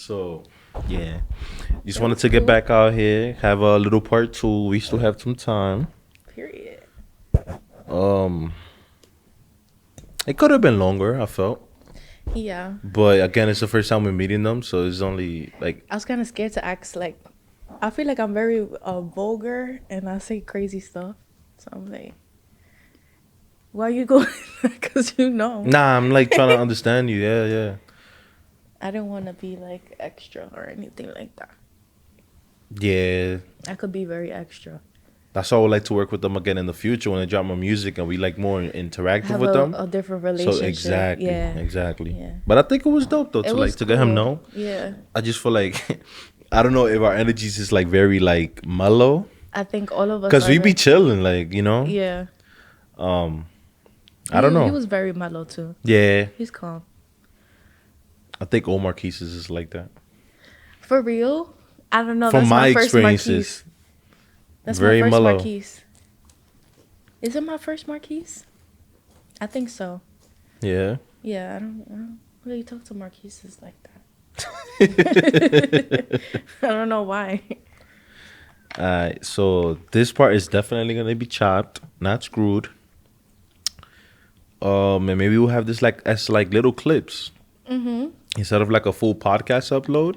So, yeah. Just wanted to get back out here, have a little part 2. We still have some time. Period. Um, it could have been longer, I felt. Yeah. But again, it's the first time we're meeting them, so it's only like I was kind of scared to ask. Like, I feel like I'm very vulgar and I say crazy stuff. So I'm like, why you going? Because you know. nah, I'm like trying to understand you. Yeah, yeah. I didn't want to be like extra or anything like that. Yeah. I could be very extra. That's why I would like to work with them again in the future when they drop more music and we like more interactive Have with them. a different relationship. So exactly, Yeah. exactly. Yeah. But I think it was dope though It to was like to get him cool. know. Yeah. I just feel like I don't know if our energies is like very like mellow I think all of us. because we are be chilling, like you know. Yeah. I don't know. He was very mellow too. Yeah, He's calm. I think Omar Keys is like that. For real? I don't know. From That's my my first experiences, Marquise. That's very my first mellow. Marquise. Is it my first Marquise? I think so. Yeah. Yeah, I don't really talk to Marquises like that. I don't know why. Alright, so this part is definitely gonna be chopped, not screwed. And maybe we'll have this like as like little clips instead of like a full podcast upload,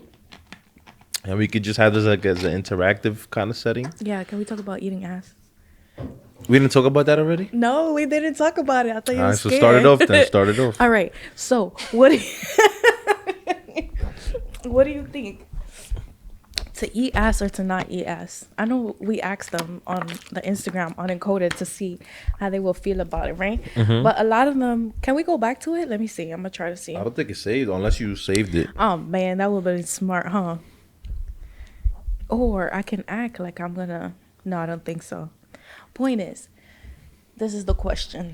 and we could just have this like as an interactive kind of setting. Yeah, can we talk about eating ass? We didn't talk about that already. No, we didn't talk about it. I thought you All were right, so scared. start it off then. Start it off. All right. So, what do you, what do you think? To eat ass or to not eat ass? I know we asked them on the Instagram on Encoded to see how they will feel about it, right? But a lot of them, can we go back to it? Let me see. I'm gonna try to see. I don't think it's saved unless you saved it. Oh man, that would be smart, huh? Or I can act like I'm gonna. No, I don't think so. Point is, this is the question: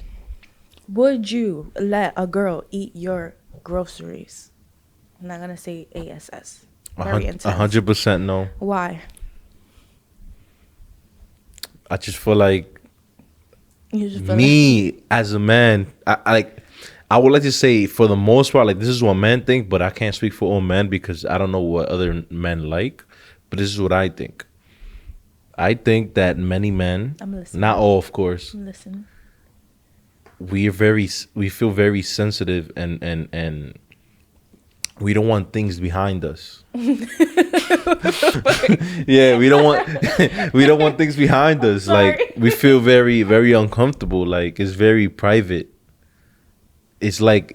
would you let a girl eat your groceries? I'm not gonna say ASS. Very intense. 100% no. Why? I just feel like You just feel me as a man, I would like to say for the most part, like this is what men think, but I can't speak for all men because I don't know what other men like. But this is what I think. I think that many men, I'm listening. not all, of course, Listen. we feel very sensitive and we don't want things behind us. Yeah, we don't want things behind us. Sorry. Like we feel very, very uncomfortable. Like it's very private. It's like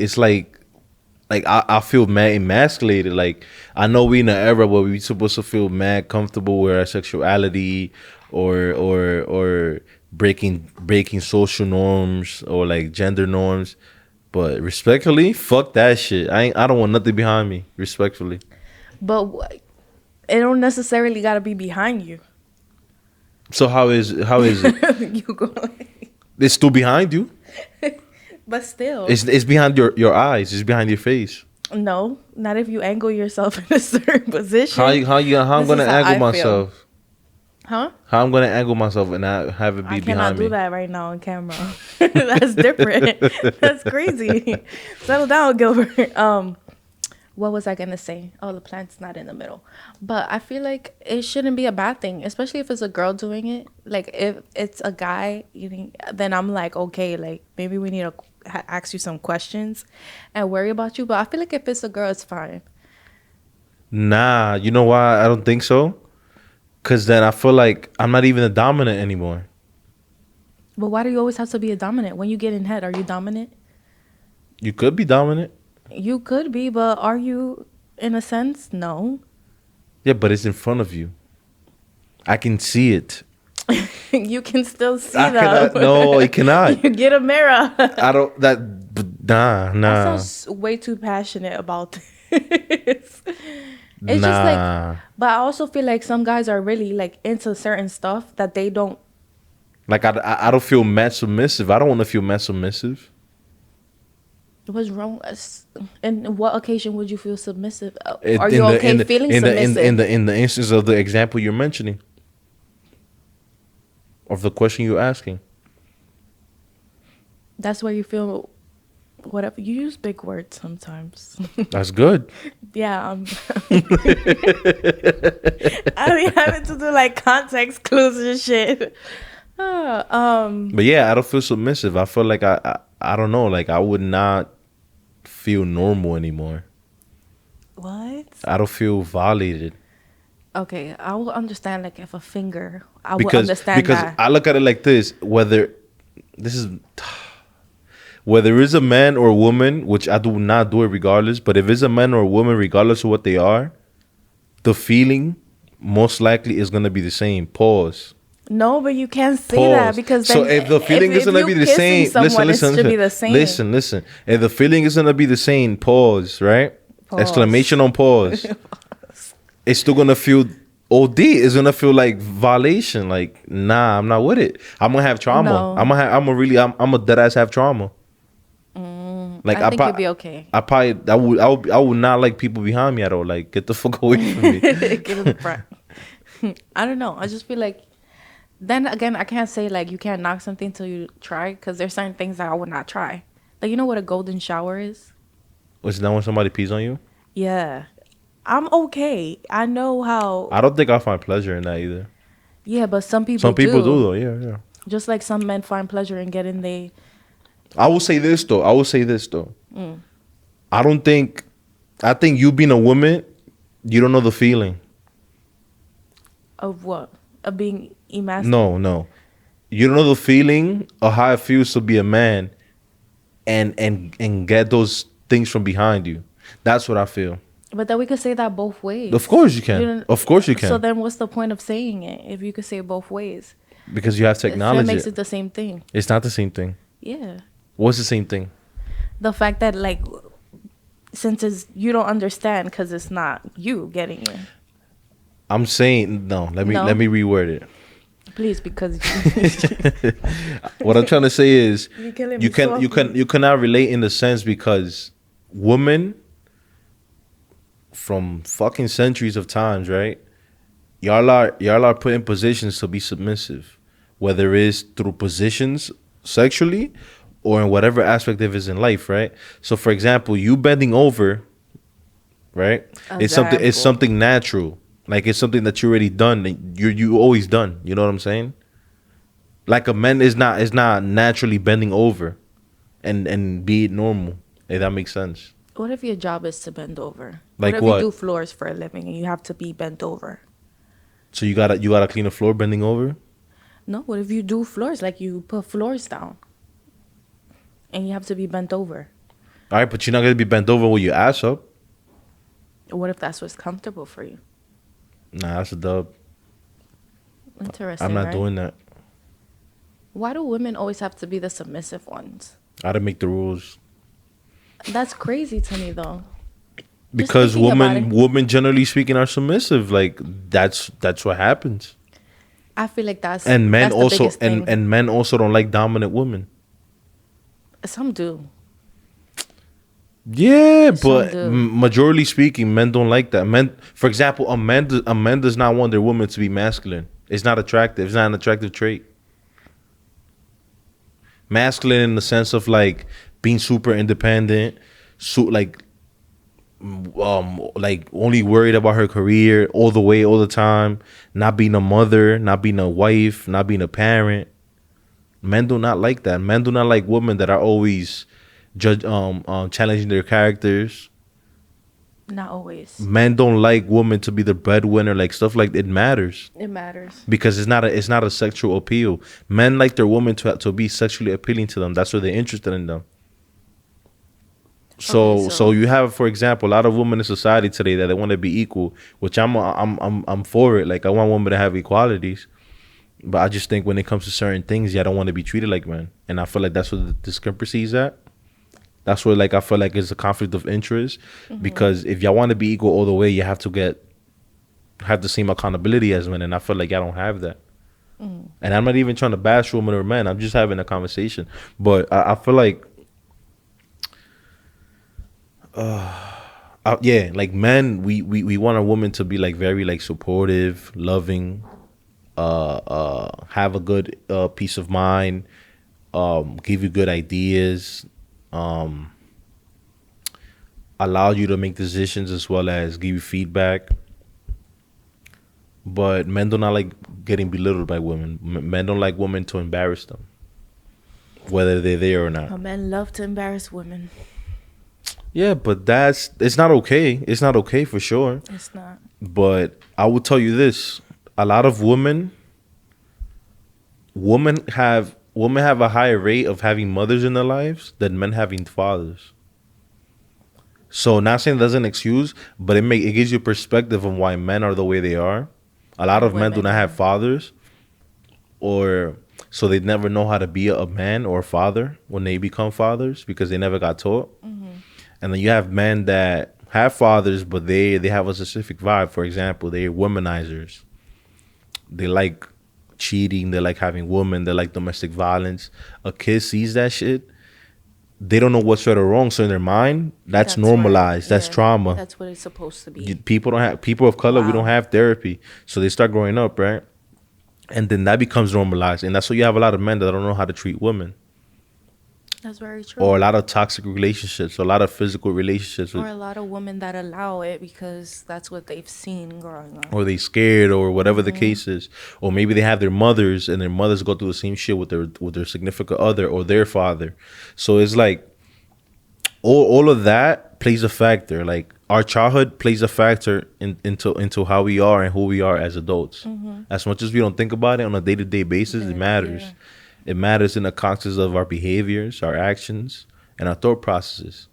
I feel mad emasculated. Like I know we in an era where we supposed to feel mad comfortable with our sexuality or breaking social norms or like gender norms. But respectfully, fuck that shit. I don't want nothing behind me. Respectfully. But it don't necessarily gotta be behind you. So how is it? You go like, It's still behind you. but still. It's behind your eyes. It's behind your face. No, not if you angle yourself in a certain position. How I'm This gonna is how I angle feel. myself? Huh? How I'm gonna angle myself and not have it be I behind cannot me? do that right now on camera. That's different. That's crazy. Settle down, Gilbert. What was I gonna say? Oh, the plant's not in the middle. But I feel like it shouldn't be a bad thing, especially if it's a girl doing it. Like if it's a guy eating, then I'm like, okay, like maybe we need to ask you some questions and worry about you. But I feel like if it's a girl, it's fine. Nah, you know why I don't think so? Cause then I feel like I'm not even a dominant anymore. But why do you always have to be a dominant? When you get in head, are you dominant? You could be dominant. You could be, but are you in a sense? No. Yeah, but it's in front of you. I can see it. You can still see I them. cannot, no, you cannot. You get a mirror. I don't. Nah. I sound way too passionate about this. It's just like, but I also feel like some guys are really like into certain stuff that they don't. Like I don't feel mad submissive. I don't want to feel mad submissive. What's wrong? And what occasion would you feel submissive? Are In you the- okay in the- feeling in the- submissive? in the instance of the example you're mentioning, of the question you're asking? That's where you feel Whatever. You use big words sometimes. That's good. Yeah. I be having to do like context clues and shit. But yeah, I don't feel submissive. I feel like I don't know. Like I would not feel normal anymore. What? I don't feel violated. Okay, I will understand like if a finger. I will because understand because that. I look at it like this: this is whether it's a man or a woman, which I do not do it regardless. But if it's a man or a woman, regardless of what they are, the feeling most likely is gonna be the same. Pause. No, but you can't say Pause. that because then So if the feeling is if gonna you be the kissing same, someone, listen, it should be the same. listen. If the feeling is gonna be the same, pause. Right? Pause. Exclamation on pause. It's still gonna feel OD. It's gonna feel like violation. Like, nah, I'm not with it. I'm gonna have trauma. No. I'm a dead ass have trauma. Like I think you'd be okay. I would not like people behind me at all. Like, get the fuck away from me. Give it a front. I don't know. I just feel like. Then again, I can't say like you can't knock something till you try because there's certain things that I would not try. Like you know what a golden shower is? Was that when somebody pees on you? Yeah, I'm okay. I know how. I don't think I find pleasure in that either. Yeah, but some people. Some people do though. Yeah. Just like some men find pleasure in getting they. I will say this though. I think you being a woman, you don't know the feeling. Of what? Of being emasculated? No. You don't know the feeling of how it feels to be a man and get those things from behind you. That's what I feel. But then we could say that both ways. Of course you can. Of course you can. So then what's the point of saying it if you could say it both ways? Because you have to acknowledge That makes it the same thing. It's not the same thing. Yeah. What's the same thing? The fact that like since you don't understand because it's not you getting it. I'm saying no. Let me reword it. Please, because what I'm trying to say is you cannot relate in the sense because women from fucking centuries of times, right? Y'all are put in positions to be submissive, whether it's through positions sexually or in whatever aspect of it in life, right? So for example, you bending over, right? It's something natural. Like it's something that you already done. You always done. You know what I'm saying? Like a man is not naturally bending over, and be it normal. If that makes sense. What if your job is to bend over? Like what? If you do floors for a living and you have to be bent over? So you gotta clean a floor bending over? No. What if you do floors like you put floors down, and you have to be bent over? All right, but you're not gonna be bent over with your ass up. What if that's what's comfortable for you? Nah, that's a dub. Interesting. I'm not right? doing that. Why do women always have to be the submissive ones? I gotta make the rules. That's crazy to me, though. Because women generally speaking are submissive. Like that's what happens. I feel like that's and men that's the also biggest thing. and men also don't like dominant women. Some do. Yeah, but majority speaking, men don't like that. Men, for example, a man does not want their woman to be masculine. It's not attractive. It's not an attractive trait. Masculine in the sense of like being super independent, like only worried about her career all the time, not being a mother, not being a wife, not being a parent. Men do not like that. Men do not like women that are always challenging their characters. Not always. Men don't like women to be the breadwinner, like stuff like it matters. It matters because it's not a sexual appeal. Men like their woman to be sexually appealing to them. That's why they're interested in them. So you have, for example, a lot of women in society today that they want to be equal, which I'm for it. Like I want women to have equalities, but I just think when it comes to certain things, I don't want to be treated like men, and I feel like that's where the discrepancy is at. That's where like I feel like it's a conflict of interest, because if y'all want to be equal all the way, you have to have the same accountability as men, and I feel like y'all don't have that. And I'm not even trying to bash women or men. I'm just having a conversation, but I feel like. Like men, we want a woman to be like very like supportive, loving, have a good peace of mind, give you good ideas, um, allow you to make decisions as well as give you feedback. But men do not like getting belittled by women. Men don't like women to embarrass them, whether they're there or not. Men love to embarrass women. Yeah, but it's not okay. It's not okay for sure. It's not. But I will tell you this: a lot of women have a higher rate of having mothers in their lives than men having fathers. So not saying it doesn't excuse, but it gives you perspective on why men are the way they are. A lot of men do not have fathers, or so they never know how to be a man or a father when they become fathers because they never got taught. And then you have men that have fathers, but they have a specific vibe. For example, they're womanizers. They like cheating. They like having women. They like domestic violence. A kid sees that shit. They don't know what's right or wrong. So in their mind, that's normalized. Right. That's trauma. That's what it's supposed to be. People of color, we don't have therapy. So they start growing up, right? And then that becomes normalized. And that's why you have a lot of men that don't know how to treat women. That's very true. Or a lot of toxic relationships, a lot of physical relationships. Or a lot of women that allow it because that's what they've seen growing up. Or they scared or whatever the case is. Or maybe they have their mothers and their mothers go through the same shit with their significant other or their father. So it's like all of that plays a factor. Like our childhood plays a factor into how we are and who we are as adults. As much as we don't think about it on a day-to-day basis, it matters. Yeah. It matters in the context of our behaviors, our actions, and our thought processes.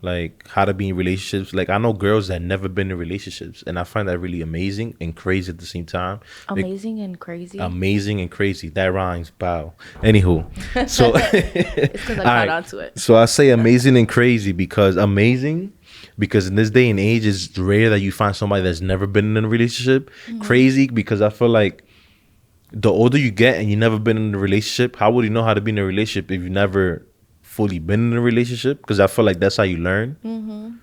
Like how to be in relationships. Like I know girls that never been in relationships, and I find that really amazing and crazy at the same time. Amazing and crazy. Amazing and crazy. That rhymes. Bow. Anywho, so it's because I got onto it. So I say amazing and crazy because in this day and age, it's rare that you find somebody that's never been in a relationship. Crazy because I feel like the older you get and you never been in a relationship, how would you know how to be in a relationship if you never fully been in a relationship? Because I feel like that's how you learn.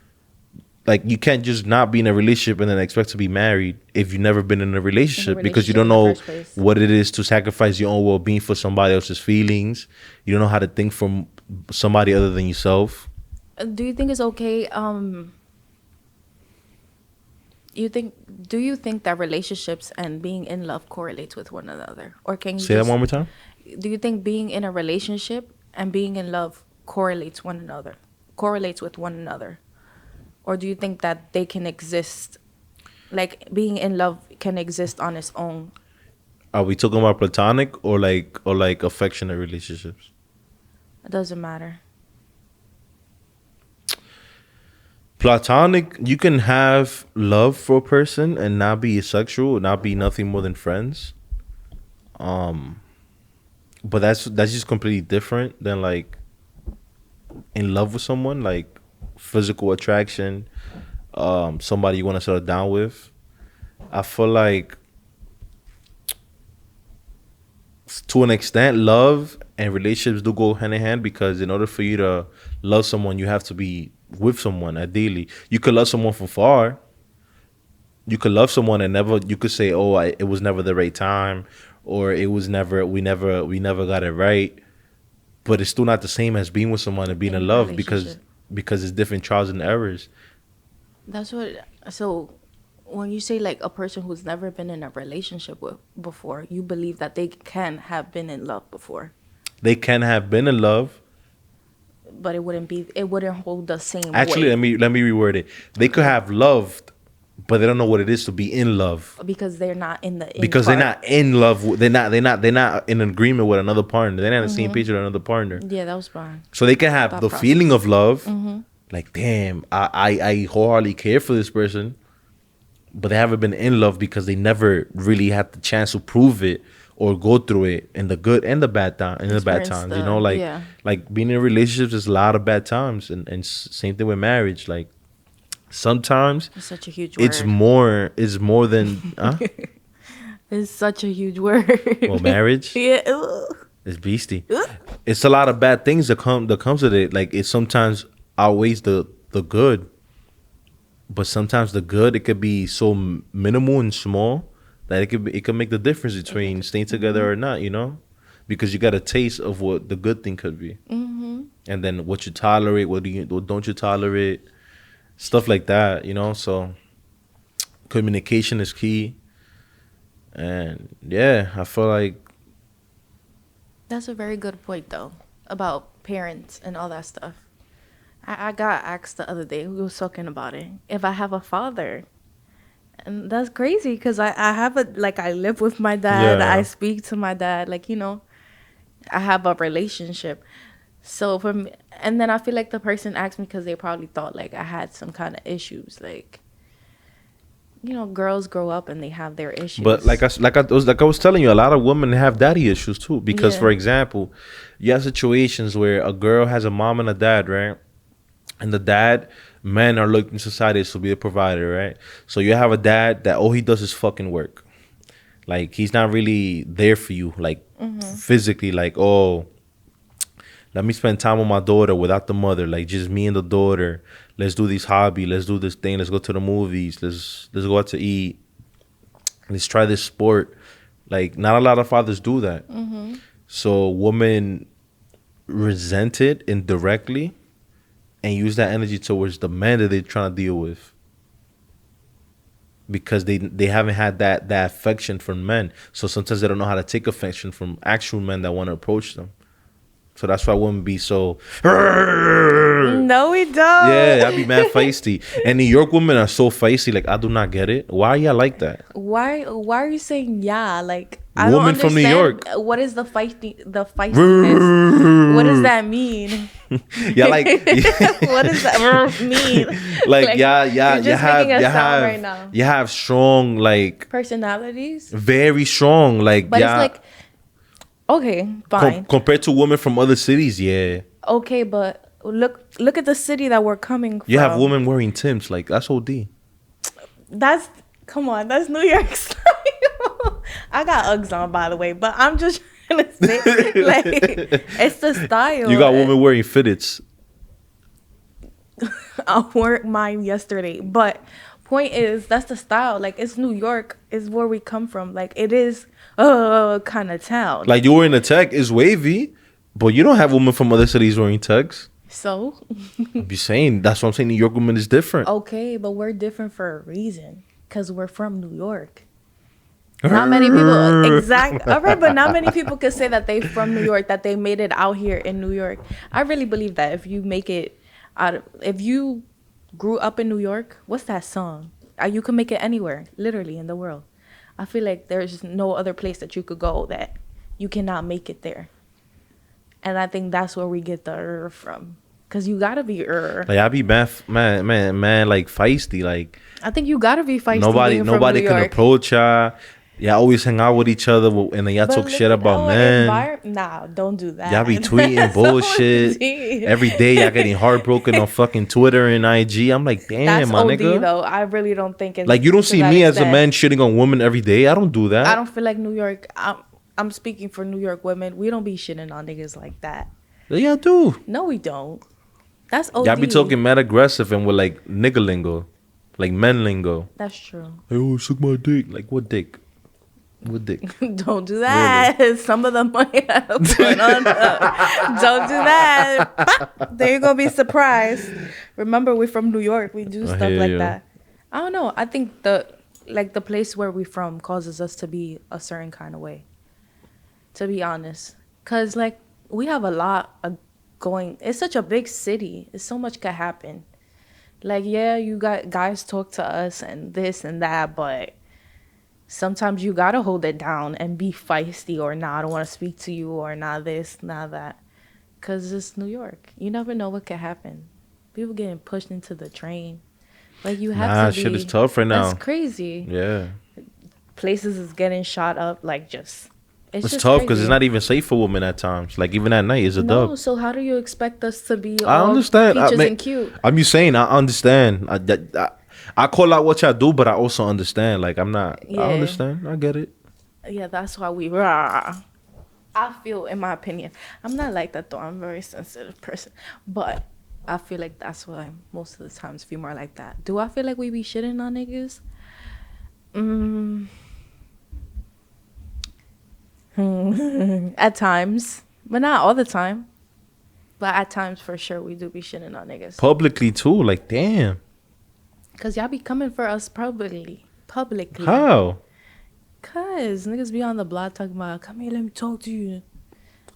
Like you can't just not be in a relationship and then expect to be married if you've never been in a relationship because you don't know what it is to sacrifice your own well-being for somebody else's feelings. You don't know how to think from somebody other than yourself. Do you think it's okay? Do you think that relationships and being in love correlates with one another? Or can you say that one more time? Do you think being in a relationship and being in love correlates with one another? Or do you think that they can exist, like being in love can exist on its own? Are we talking about platonic or like affectionate relationships? It doesn't matter. Platonic, you can have love for a person and not be sexual, not be nothing more than friends. But that's just completely different than like in love with someone, like physical attraction, somebody you want to settle down with. I feel like to an extent, love and relationships do go hand in hand because in order for you to love someone, you have to be with someone. Ideally, you could love someone from far. You could love someone and you could say, "Oh, it was never the right time," or "It was never, we never got it right." But it's still not the same as being with someone and being in love because it's different trials and errors. That's what. So, when you say like a person who's never been in a relationship before, you believe that they can have been in love before. They can have been in love. But it wouldn't hold the same Actually, weight. let me reword it. They could have loved, but they don't know what it is to be in love. Because they're not in the they're not in love. They're not in agreement with another partner. They're not on the same page with another partner. Yeah, that was wrong. So they can have the feeling of love. Like, damn, I wholeheartedly care for this person. But they haven't been in love because they never really had the chance to prove it or go through it in the good and the bad times. You know, like being in relationships is a lot of bad times, and same thing with marriage. Like sometimes it's such a huge word. It's more than. It's such a huge word. Well, marriage. Yeah. It's beastie. It's a lot of bad things that comes with it. Like it sometimes outweighs the good. But sometimes the good, it could be so minimal and small that it could make the difference between staying together or not, you know? Because you got a taste of what the good thing could be. and then what you tolerate, what don't you tolerate, stuff like that. So communication is key, and yeah, I feel like That's a very good point, though, about parents and all that stuff. I got asked the other day, we was talking about it, if I have a father. And that's crazy because I have I live with my dad. I yeah, speak to my dad. I have a relationship. So and then I feel like the person asked me because they probably thought like I had some kind of issues. Girls grow up and they have their but issues. like I was telling you, a lot of women have daddy issues too. Because Yeah. for example, you have situations where a girl has a mom and a dad, right? And the dad, men are looked in society to be a provider, right? So you have a dad that all he does is fucking work. Like he's not really there for you, like physically. Like, oh, let me spend time with my daughter without the mother. Like just me and the daughter. Let's do this hobby. Let's do this thing. Let's go to the movies. Let's go out to eat. Let's try this sport. Like not a lot of fathers do that. So women resent it indirectly and use that energy towards the men that they're trying to deal with, because they haven't had that affection from men. So sometimes they don't know how to take affection from actual men that want to approach them. So that's why women be so. No, we Yeah, I don't. be mad feisty. And New York women are so feisty. Like I do not get it. Why are y'all like that? Why are you saying yeah? Like I don't Woman from New understand York. what is the feistiness? What does that mean? Yeah, like What does that mean? like You're you just have making a sound right now. you have strong, like Personalities, very strong, like but it's yeah. like okay, fine. Compared to women from other cities, yeah. Okay, but look at the city that we're coming You have from. women wearing Timbs, like that's OD. That's come on, that's New York style. I got Uggs on, by the way, but I'm just trying to say, like, it's the style. You got women wearing fitteds. I wore mine yesterday, but point is that's the style. Like it's New York is where we come from. Like it is kind of town. Like you wearing a tech is wavy, but you don't have women from other cities wearing techs. So I'm just saying, that's what I'm saying. New York women is different. okay, but we're different for a reason because we're from New York. Not many people all right, but not many people can say that they from New York, that they made it out here in New York. I really believe that if you make it if you grew up in New York, what's that song? You can make it anywhere, literally in the world. I feel like there's no other place that you could go that you cannot make it there. And I think that's where we get the from. Cause you gotta be Like I be man, like feisty. Like I think you gotta be feisty. nobody being from nobody New can York. approach y'all. Y'all always hang out with each other, and then y'all But talk look shit at about our men. Nah, don't do that. Y'all be tweeting That's bullshit OD. every day. Y'all getting heartbroken on fucking Twitter and IG. I'm like, damn, That's my OD nigga. though. I really don't think it's Like you don't to see that me as a extent. man shitting on women every day. I don't do that. I don't feel like New York. I'm speaking for New York women. We don't be shitting on niggas like that. Yeah, I do. No, we don't. That's OD. Y'all be talking mad aggressive and with like nigga lingo, like men lingo. That's true. Hey, oh, suck my dick. Like what dick? What dick? Don't do that. Some of them might have put on. Don't do that. Then you're gonna be surprised. Remember, we're from New York. We do I stuff hear like you. that. I don't know. I think the place where we're from causes us to be a certain kind of way. To be honest, cause like we have a lot of going. It's such a big city. It's so much could happen. Like yeah, you got guys talk to us and this and that, but sometimes you gotta hold it down and be feisty or nah, I don't want to speak to you or nah this, nah that. Cause it's New York. You never know what could happen. People getting pushed into the train. Like you have Nah, to be. shit is tough right now. That's crazy. Yeah, Places is getting shot up. Like just. it's just tough because crazy. it's not even safe for women at times. Like even at night, it's a No, dub. so how do you expect us to be I all understand. peaches and cute? I'm just saying. I understand. I call out what y'all do, but I also understand. Like I'm not. Yeah. I understand. I get it. Yeah, that's why we rah. I feel, in my opinion, I'm not like that though. I'm a very sensitive person, but I feel like that's why most of the times female are like that. Do I feel like we be shitting on niggas? At times, but not all the time. But at times, for sure, we do be shitting on niggas. Publicly too. Like, damn. Cause y'all be coming for us publicly. How? Cause niggas be on the block talking about, come here, let me talk to you.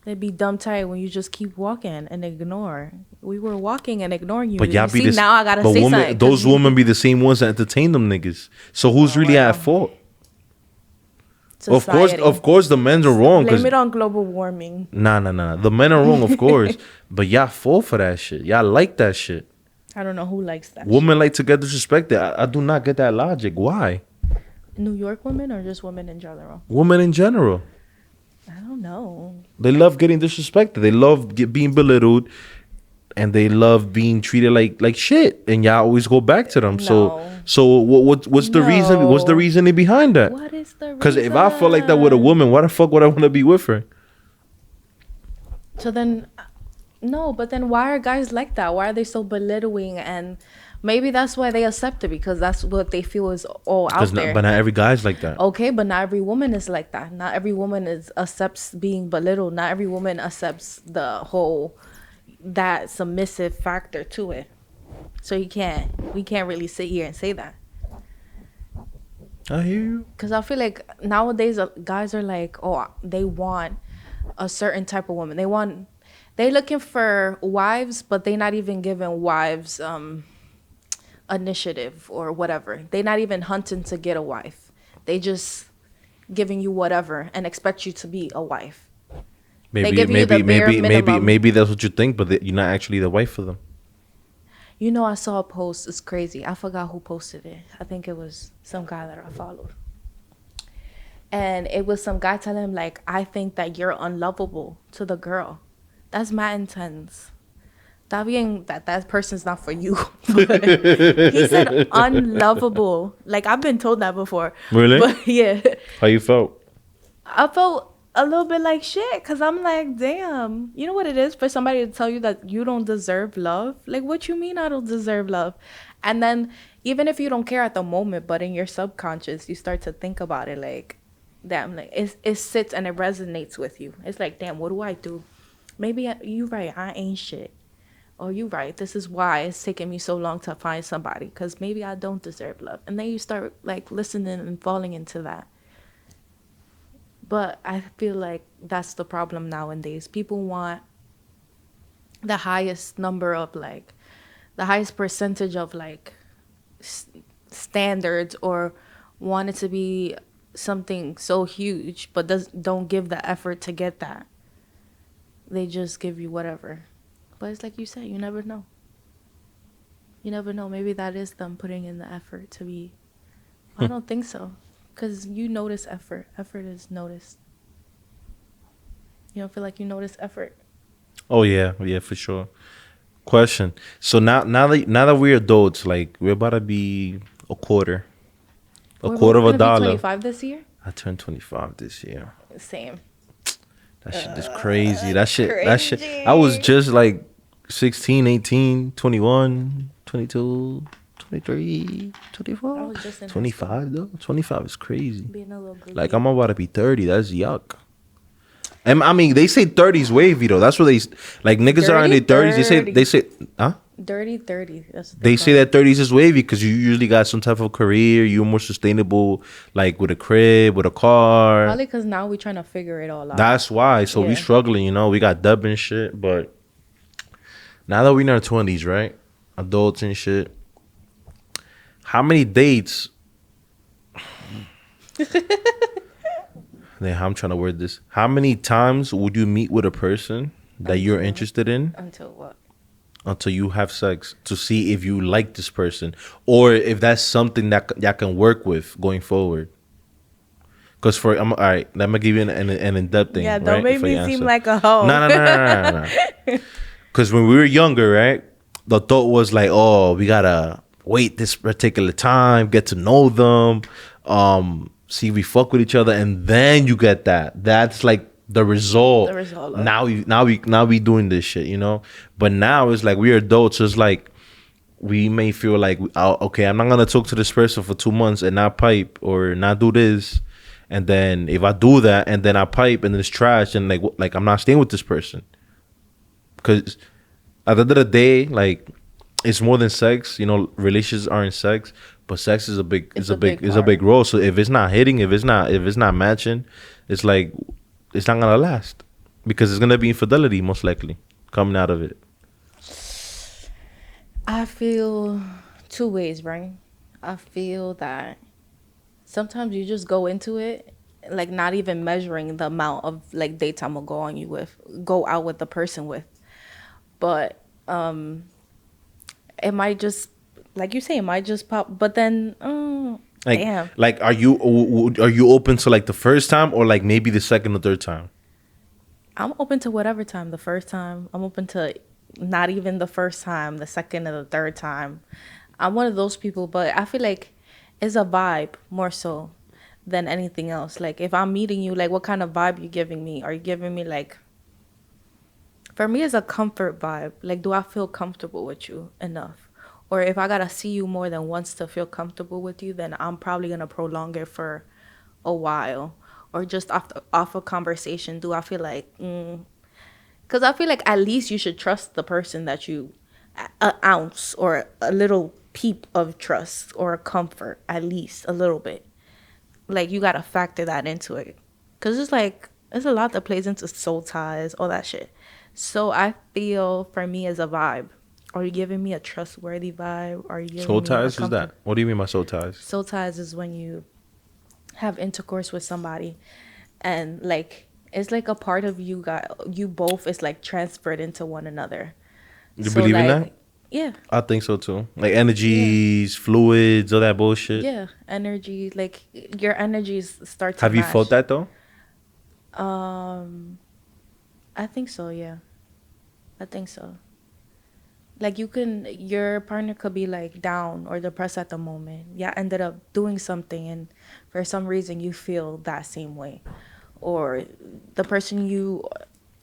They be dumb tight when you just keep walking and ignore. We were walking and ignoring you. But y'all be now I gotta say something. Those women be the same ones that entertain them niggas. So who's really at fault? Society. Of course, the men are wrong. Blame it on global warming. Nah. The men are wrong, of course. But y'all fall for that shit. Y'all like that shit. I don't know who likes that. Women like to get disrespected. I do not get that logic. Why? New York women or just women in general? Women in general. I don't know. They love getting disrespected. They love being belittled, and they love being treated like shit. And y'all always go back to them. No. So what's the reason? What's the reasoning behind that? What is the reason? Because if I felt like that with a woman, why the fuck would I want to be with her? So then, no. But then, why are guys like that? Why are they so belittling? And maybe that's why they accept it, because that's what they feel is all out there. But not every guy's like that. Okay, but not every woman is like that. Not every woman accepts being belittled. Not every woman accepts the whole that submissive factor to it. So we can't really sit here and say that. I hear you. Because I feel like nowadays guys are like, oh, they want a certain type of woman. They're looking for wives, but they're not even giving wives initiative or whatever. They're not even hunting to get a wife. They just giving you whatever and expect you to be a wife. Maybe that's what you think, but you're not actually the wife for them. You know, I saw a post. It's crazy. I forgot who posted it. I think it was some guy that I followed. And it was some guy telling him, like, I think that you're unlovable to the girl. That's mad intense. That being that person's not for you. He said unlovable. Like, I've been told that before. Really? But yeah. How you felt? I felt a little bit like shit, because I'm like, damn, you know what it is for somebody to tell you that you don't deserve love? Like, what you mean I don't deserve love? And then even if you don't care at the moment, but in your subconscious, you start to think about it like, damn, like it sits and it resonates with you. It's like, damn, what do I do? Maybe you right, I ain't shit. Or you right, this is why it's taking me so long to find somebody, because maybe I don't deserve love. And then you start like listening and falling into that. But I feel like that's the problem nowadays. People want the highest number of like, the highest percentage of like standards, or want it to be something so huge, but don't give the effort to get that. They just give you whatever. But it's like you said, you never know. You never know. Maybe that is them putting in the effort to be. I don't think so. Because you notice effort. Effort is noticed. You don't feel like you notice effort? Oh, yeah, for sure. Question. So now that we're adults, like, we're about to be a quarter of a dollar. 25 this year? I turned 25 this year. Same. That shit is crazy. That shit. I was just like 16, 18, 21, 22, 23, 24. I was just in 25 though. 25 is crazy. Being a little like, I'm about to be 30. That's yuck. And I mean, they say 30's wavy though. That's what they like. Niggas are in their 30s. They say, huh? Dirty 30. They say that 30s is wavy because you usually got some type of career. You're more sustainable, like with a crib, with a car. Probably because now we're trying to figure it all out. That's why. So we struggling, you know. We got dub and shit. But now that we're in our 20s, right? Adults and shit. How many dates? I'm trying to word this. How many times would you meet with a person that you're interested in? Until what? Until you have sex, to see if you like this person, or if that's something that y'all can work with going forward. Because all right, let me give you an in-depth thing. Yeah, don't make me seem like a hoe. No. Because when we were younger, right, the thought was like, oh, we gotta wait this particular time, get to know them, see if we fuck with each other, and then you get that. That's like the result. Now we doing this shit, you know. But now it's like we're adults. So it's like we may feel like, okay, I'm not gonna talk to this person for 2 months and not pipe or not do this, and then if I do that and then I pipe and then it's trash, and like I'm not staying with this person, because At the end of the day, like, it's more than sex. You know, relationships aren't sex, but sex is a big is a big role. So if it's not hitting, if it's not matching, it's like it's not gonna last because it's gonna be infidelity most likely coming out of it. I feel two ways, right? I feel that sometimes you just go into it like not even measuring the amount of like daytime will go out with the person with, but it might just, like you say, it might just pop. But then, Like, damn, are you open to like the first time or like maybe the second or third time? I'm open to whatever time. The first time, I'm open to not even the first time, the second or the third time. I'm one of those people, but I feel like it's a vibe more so than anything else. Like if I'm meeting you, like what kind of vibe you giving me? Are you giving me like, for me, it's a comfort vibe. Like, do I feel comfortable with you enough? Or if I gotta see you more than once to feel comfortable with you, then I'm probably gonna prolong it for a while. Or just off a conversation, do I feel like, because I feel like at least you should trust the person that you, an ounce or a little peep of trust or a comfort, at least a little bit. Like you gotta factor that into it, because it's like there's a lot that plays into soul ties, all that shit. So I feel for me as a vibe. Are you giving me a trustworthy vibe? Are you Soul giving me a ties is that? What do you mean by soul ties? soul ties is when you have intercourse with somebody, and like it's like a part of you got you both is like transferred into one another. You So believe in like that? yeah, I think so too. Like yeah, energies, fluids, all that bullshit. yeah, energy, like your energies start to Have you felt match. that though? Um, I think so. Yeah, I think so. Like your partner could be like down or depressed at the moment. Yeah, ended up doing something, and for some reason you feel that same way, or the person you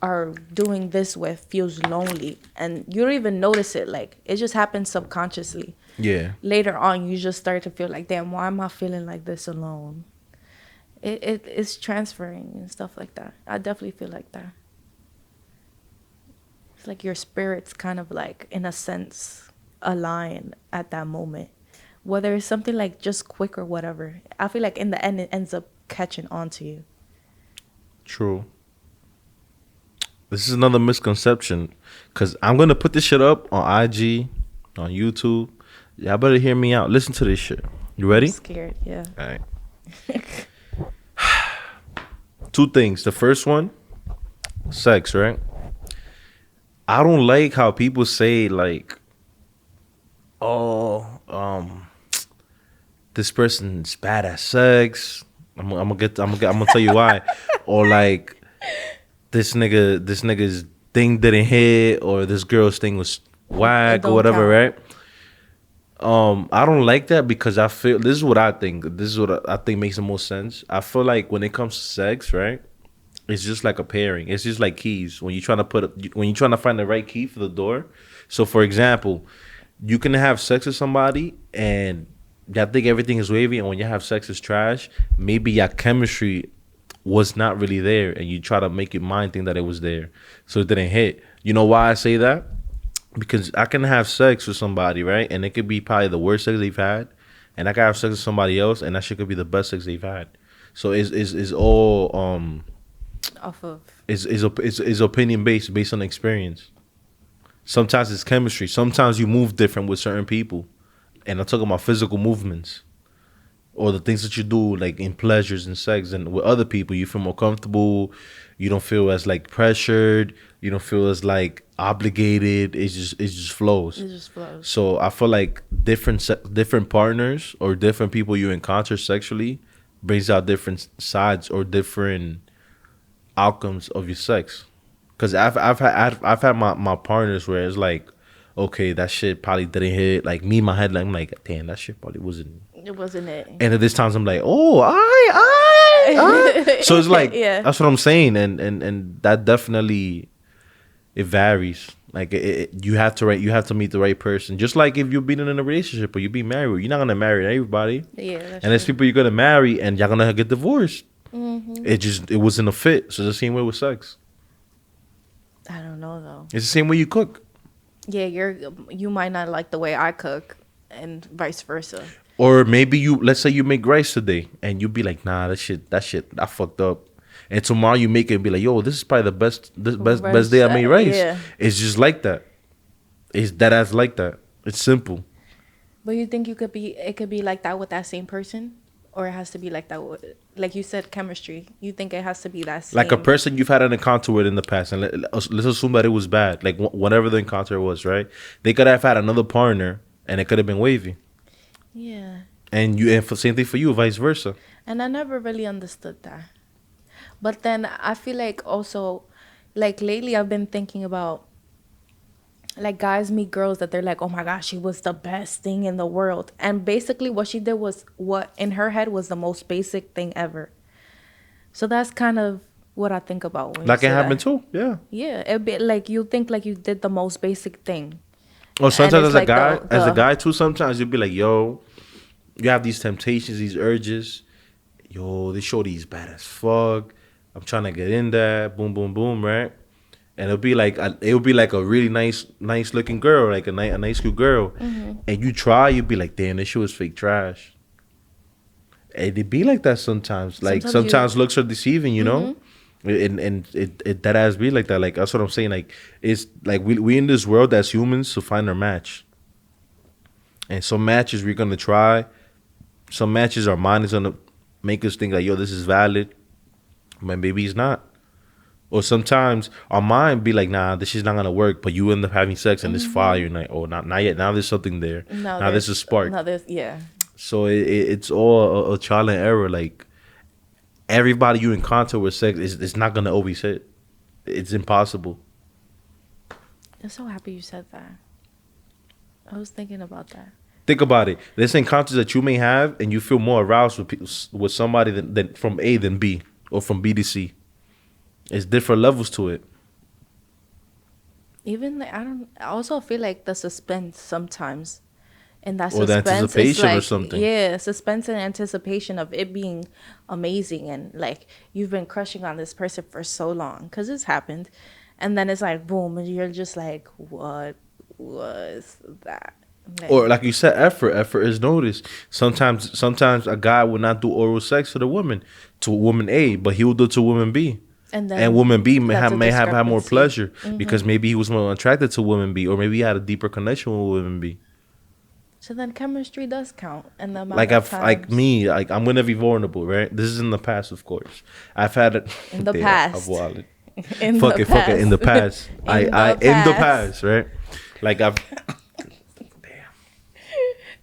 are doing this with feels lonely, and you don't even notice it. Like it just happens subconsciously. Yeah. Later on, you just start to feel like, damn, why am I feeling like this alone? It's transferring and stuff like that. I definitely feel like that. It's like your spirits kind of like, in a sense, align at that moment. Whether it's something like just quick or whatever, I feel like in the end it ends up catching on to you. True. This is another misconception, cause I'm gonna put this shit up on IG, on YouTube. Y'all better hear me out. Listen to this shit. You I'm ready? scared, yeah. All right. Two things. The first one, sex, right? I don't like how people say like, oh, this person's bad at sex. I'm gonna tell you why. Or like this nigga's thing didn't hit, or this girl's thing was It whack or don't whatever, count. right? I don't like that because I feel this is what I think. This is what I think makes the most sense. I feel like when it comes to sex, right? It's just like a pairing. It's just like keys. When you're trying to find the right key for the door. So, for example, you can have sex with somebody and y'all think everything is wavy, and when you have sex, it's trash. Maybe your chemistry was not really there, and you try to make your mind think that it was there, so it didn't hit. You know why I say that? Because I can have sex with somebody, right, and it could be probably the worst sex they've had, and I can have sex with somebody else, and that shit could be the best sex they've had. So it's all Off of is opinion based on experience. Sometimes it's chemistry. Sometimes you move different with certain people, and I'm talking about physical movements or the things that you do, like in pleasures and sex, and with other people, you feel more comfortable. You don't feel as like pressured. You don't feel as like obligated. It just flows. it just flows. So I feel like different partners or different people you encounter sexually brings out different sides or different outcomes of your sex. Cause I've had my partners where it's like, okay, that shit probably didn't hit. Like me in my head, like I'm like, damn, that shit probably wasn't. It wasn't it. And at this times I'm like, oh, I. So it's like Yeah. that's what I'm saying, and that definitely it varies. Like you have to meet the right person. Just like if you're being in a relationship or you be married, you're not gonna marry everybody. Yeah, that's And there's true. people you're gonna marry and y'all gonna get divorced. Mm-hmm. It wasn't a fit. So it's the same way with sex. I don't know though. It's the same way you cook. Yeah, you might not like the way I cook, and vice versa. Or maybe let's say you make rice today, and you be like, nah, that shit, I fucked up. And tomorrow you make it and be like, yo, this is probably the best day I made rice. Yeah. It's just like that. It's that as like that. It's simple. But you think it could be like that with that same person, or it has to be like that with, like you said, chemistry. You think it has to be that same? Like a person you've had an encounter with in the past, and let's assume that it was bad. Like whatever the encounter was, right? They could have had another partner, and it could have been wavy. Yeah. And for same thing for you, vice versa. And I never really understood that. But then I feel like also, like lately I've been thinking about, like guys meet girls that they're like, oh my gosh, she was the best thing in the world. And basically what she did was what in her head was the most basic thing ever. So that's kind of what I think about when Like you it say happened that. too, yeah. Yeah, it'd be like you think like you did the most basic thing. Or And sometimes it's as a like guy, the as a guy too, sometimes you'll be like, yo, you have these temptations, these urges. Yo, this shorty's bad as fuck. I'm trying to get in there. Boom, boom, boom, right? And it'll be like a really nice looking girl, like a nice good girl. Mm-hmm. And you try, you'll be like, damn, this shit was fake trash. And it be like that sometimes. Like sometimes looks are deceiving, you know? And it that ass be like that. Like that's what I'm saying. Like it's like we in this world as humans to find our match. And some matches we're gonna try. Some matches our mind is gonna make us think like, yo, this is valid. But maybe it's not. Or sometimes our mind be like, nah, this is not gonna work. But you end up having sex and it's fire. And like, oh, not yet. Now there's something there. Now there's a spark. Now there's, yeah. So it's all a trial and error. Like everybody you encounter with sex it's not gonna always hit. It's impossible. I'm so happy you said that. I was thinking about that. Think about it. There's encounters that you may have, and you feel more aroused with somebody than from A than B, or from B to C. It's different levels to it. Even like I also feel like the suspense sometimes. And that Or the suspense is anticipation like, or something. yeah, suspense and anticipation of it being amazing, and like you've been crushing on this person for so long because it's happened, and then it's like boom, and you're just like, what was that? Like, Or like you said, effort is noticed. Sometimes a guy will not do oral sex to woman A, but he will do it to woman B. And woman B may have had more pleasure because maybe he was more attracted to woman B, or maybe he had a deeper connection with woman B. So then chemistry does count, and the amount Like of times. I'm gonna be vulnerable, right? This is in the past, of course. I've had it In the past. I've wilded. In Fuck the it, past. in the past. In the past, right? Like I've.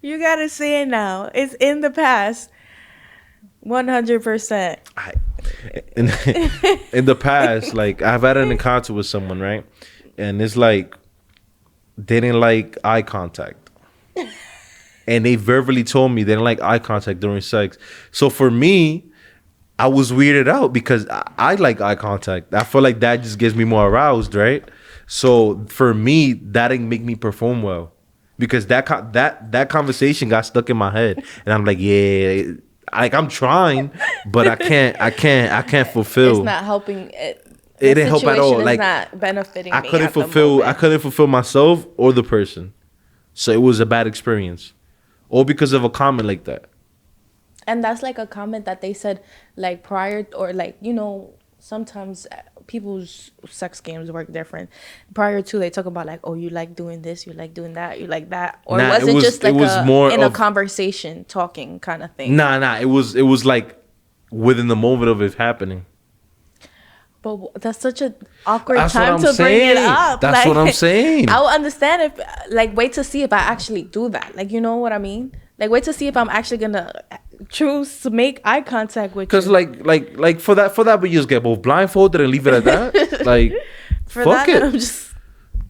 You gotta say it now. It's in the past. 100%. In the past, like I've had an encounter with someone, right? And it's like they didn't like eye contact. And they verbally told me they didn't like eye contact during sex. So for me, I was weirded out because I like eye contact. I feel like that just gets me more aroused, right? So for me, that didn't make me perform well. Because that conversation got stuck in my head. And I'm like, yeah, like I'm trying, but I can't fulfill. It's not helping. It didn't help at all. Like not benefiting I me couldn't at the fulfill moment. myself or the person. So it was a bad experience. All because of a comment like that. And that's like a comment that they said like prior, or like, you know, sometimes people's sex games work different. Prior to, they talk about like, oh, you like doing this, you like doing that, you like that, or was it just like a conversation talking kind of thing? Nah. It was like within the moment of it happening. But that's such an awkward time to bring it up. That's what I'm saying. I will understand if, like, wait to see if I actually do that. Like, you know what I mean? Like, wait to see if I'm actually gonna choose to make eye contact with you. Because like for that, we just get both blindfolded and leave it at that. Like, for fuck that, it. I'm just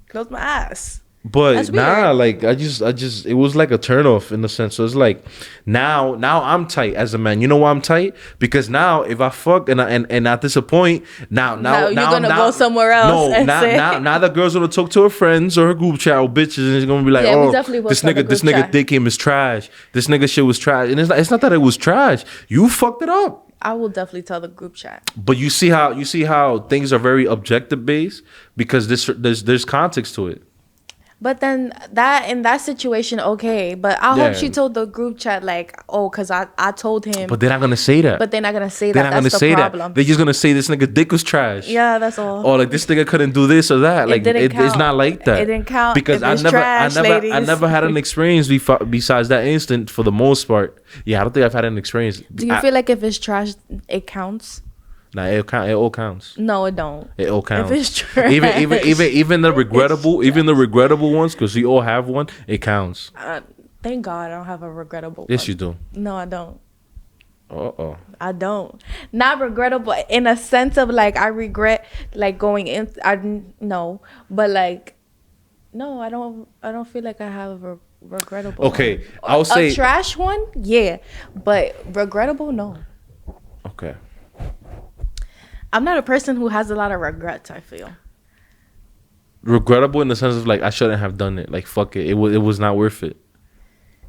close my eyes. But nah, like I just it was like a turnoff in the sense. So it's like now I'm tight as a man. You know why I'm tight? Because now if I fuck and I disappoint, now you're gonna go somewhere else. No, now the girl's gonna talk to her friends or her group chat or bitches, and it's gonna be like, yeah, oh, this nigga dick game is trash. This nigga shit was trash, and it's not that it was trash. You fucked it up. I will definitely tell the group chat. But you see how things are very objective based because there's context to it. But then that in that situation, okay. But I hope she told the group chat like, oh, cause I told him. But they're not gonna say that. But they're not gonna say they're that. not That's gonna the say problem. that. They're just gonna say this nigga dick was trash. Yeah, that's all. Or like this nigga couldn't do this or that. Like it's not like that. It didn't count because I never had an experience besides that instant for the most part. Yeah, I don't think I've had an experience. Do you feel like if it's trash, it counts? Nah, it all counts. No, it don't. It all counts. If it's trash, even the regrettable ones, because we all have one. It counts. Thank God I don't have a regrettable. Yes, one. you do. No, I don't. I don't. Not regrettable in a sense of like I regret like going in. No, but like no, I don't feel like I have a regrettable. Okay, one. I'll say a trash one. Yeah, but regrettable, no. Okay. I'm not a person who has a lot of regrets, I feel. Regrettable in the sense of like I shouldn't have done it. Like fuck it. It was not worth it.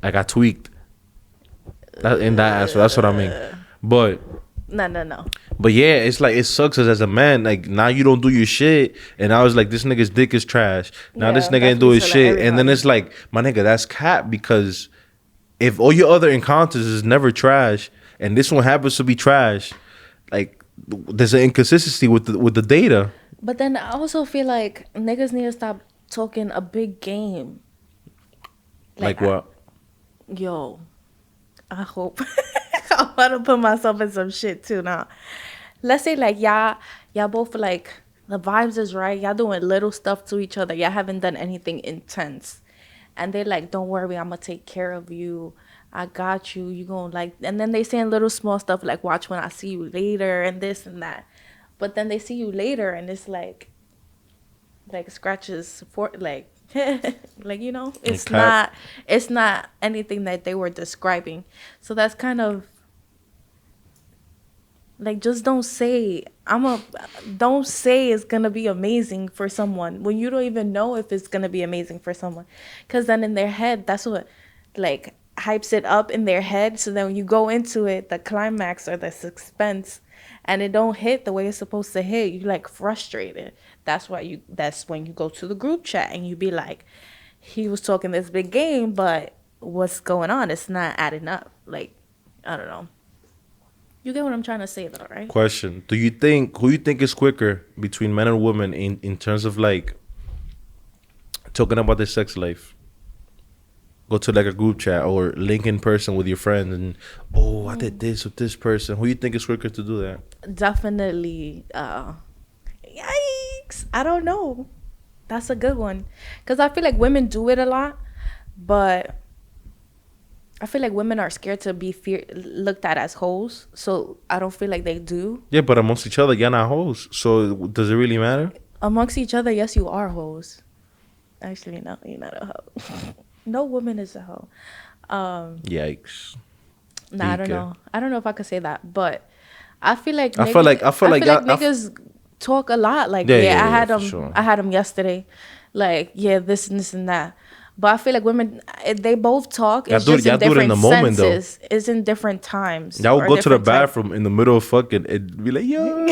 Like I tweaked. In that answer, that's what I mean. But no. But yeah, it's like it sucks as a man. Like now you don't do your shit, and I was like, this nigga's dick is trash. Now this nigga ain't do his shit, and then it's like, my nigga, that's cap, because if all your other encounters is never trash, and this one happens to be trash, like there's an inconsistency with the data. But then I also feel like niggas need to stop talking a big game. Like what? I hope. I want to put myself in some shit too now. Let's say like y'all both like the vibes is right. Y'all doing little stuff to each other. Y'all haven't done anything intense. And they're like, don't worry, I'm going to take care of you. I got you. You going to like, and then they saying little small stuff like, watch when I see you later and this and that. But then they see you later and it's like scratches for like, like, you know, it's not anything that they were describing. So that's kind of like, just don't say it's gonna be amazing for someone when you don't even know if it's gonna be amazing for someone, because then in their head that's what like hypes it up in their head. So then when you go into it, the climax or the suspense, and it don't hit the way it's supposed to hit, you like frustrated. That's when you go to the group chat and you be like, he was talking this big game, but what's going on? It's not adding up. Like, I don't know. You get what I'm trying to say though, right? Question. Who you think is quicker between men and women in terms of like talking about their sex life? Go to like a group chat or link in person with your friends and I did this with this person. Who you think is quicker to do that? Definitely. Yikes. I don't know. That's a good one. Because I feel like women do it a lot, but I feel like women are scared to be looked at as hoes. So I don't feel like they do. Yeah, but amongst each other, you're not hoes. So does it really matter? Amongst each other, yes, you are hoes. Actually, no, you're not a hoe. No woman is a hoe. Yikes. Nah, I don't know. I don't know if I could say that, but I feel like I feel like niggas talk a lot. Like, I had them. Sure. I had them yesterday. Like, this and this and that. But I feel like women, they both talk. It's just in different senses. It's in different times. Y'all go to the bathroom in the middle of fucking and be like, yo.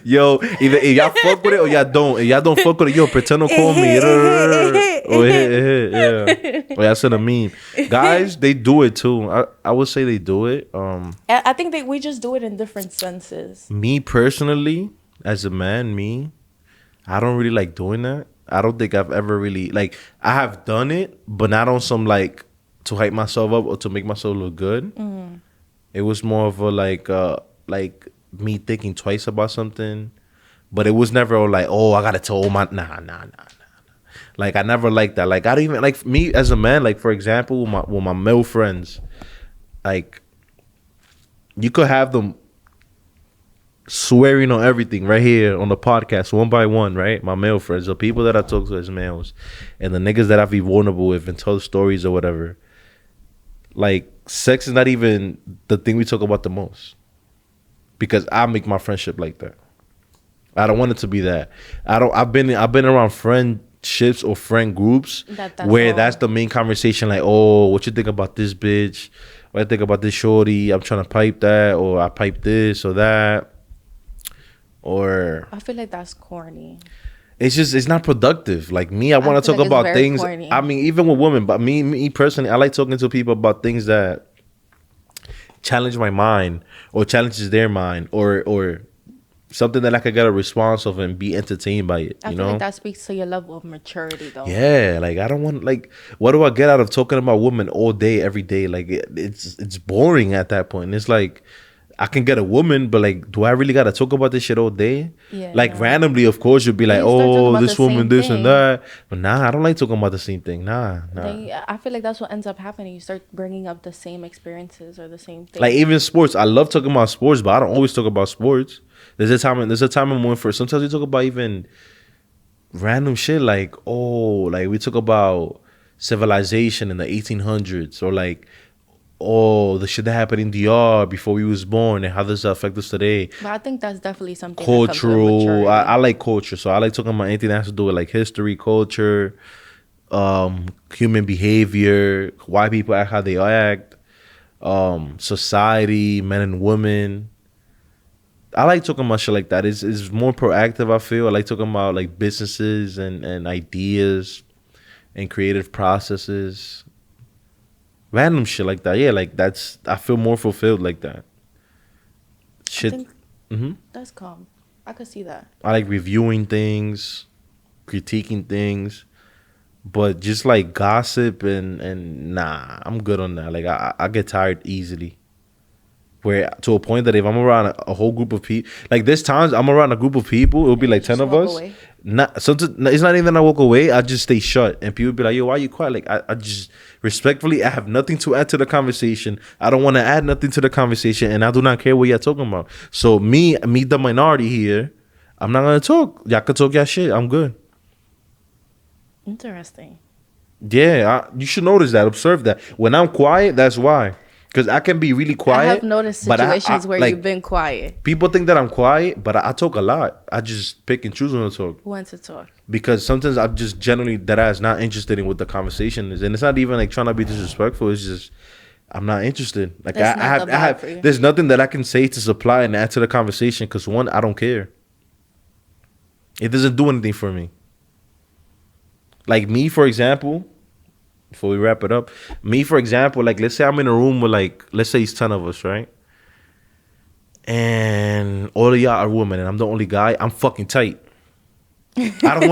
Yo, either if y'all fuck with it or y'all don't. If y'all don't fuck with it, yo, pretend to call me. Or y'all send a meme. Guys, they do it too. I would say they do it. I think we just do it in different senses. Me personally, as a man, I don't really like doing that. I don't think I've ever really like. I have done it, but not on some like to hype myself up or to make myself look good. Mm. It was more of a like me thinking twice about something, but it was never like, I gotta tell my nah. Like I never liked that. Like I don't even like me as a man. Like for example, with my male friends, like you could have them swearing on everything right here on the podcast one by one, right? My male friends, the people that I talk to as males, and the niggas that I be vulnerable with and tell stories or whatever. Like sex is not even the thing we talk about the most, because I make my friendship like that. I don't want it to be that. I've been around friendships or friend groups that's the main conversation. Like, what you think about this bitch? What you think about this shorty? I'm trying to pipe that, or I pipe this or that. Or I feel like that's corny. it's not productive. Like me, I want to feel talk like it's about very things. corny. I mean, even with women, but me personally, I like talking to people about things that challenge my mind or challenges their mind or something that I could get a response of and be entertained by it. I You feel like know? that speaks to your level of maturity, though. Yeah, like I don't want like what do I get out of talking about women all day every day? Like it's boring at that point. It's like I can get a woman, but like, do I really gotta talk about this shit all day? Yeah, Like no. randomly, of course, you'll be like, You start talking oh, about this the woman, same this and thing. that. But nah, I don't like talking about the same thing. Nah. Then I feel like that's what ends up happening. You start bringing up the same experiences or the same thing. Like even sports, I love talking about sports, but I don't always talk about sports. There's a time I'm going for. Sometimes we talk about even random shit like, oh, like we talk about civilization in the 1800s or like, oh, the shit that happened in DR before we was born and how does that affect us today. But I think that's definitely something that comes with Cultural, maturity. I like culture, so I like talking about anything that has to do with like history, culture, human behavior, why people act how they act, society, men and women. I like talking about shit like that. It's more proactive, I feel. I like talking about like businesses and ideas and creative processes. Random shit like that. Yeah, like that's I feel more fulfilled like that. I Shit. think hmm that's calm. I could see that. I like reviewing things, critiquing things, but just like gossip and nah, I'm good on that. Like I get tired easily. Where to a point that if I'm around a whole group of people, like there's times I'm around a group of people, it'll be And like you 10 just of walk us. away. Not sometimes it's not even that I walk away. I just stay shut, and people be like, "Yo, why you quiet?" Like I just respectfully, I have nothing to add to the conversation. I don't want to add nothing to the conversation, and I do not care what y'all talking about. So me, the minority here, I'm not gonna talk. Y'all can talk y'all shit. I'm good. Interesting. Yeah, you should notice that. Observe that. When I'm quiet, that's why. Because I can be really quiet. I have noticed but situations where like, you've been quiet. people think that I'm quiet, but I talk a lot. I just pick and choose when I talk. When to talk. Because sometimes I'm just generally that ass not interested in what the conversation is. And it's not even like trying to be disrespectful. It's just I'm not interested. Like That's not the vibe for you. there's nothing that I can say to supply and add to the conversation because one, I don't care. It doesn't do anything for me. Like me, for example, before we wrap it up, me, for example, like let's say I'm in a room with like, let's say it's 10 of us, right? And all of y'all are women and I'm the only guy, I'm fucking tight. I don't want to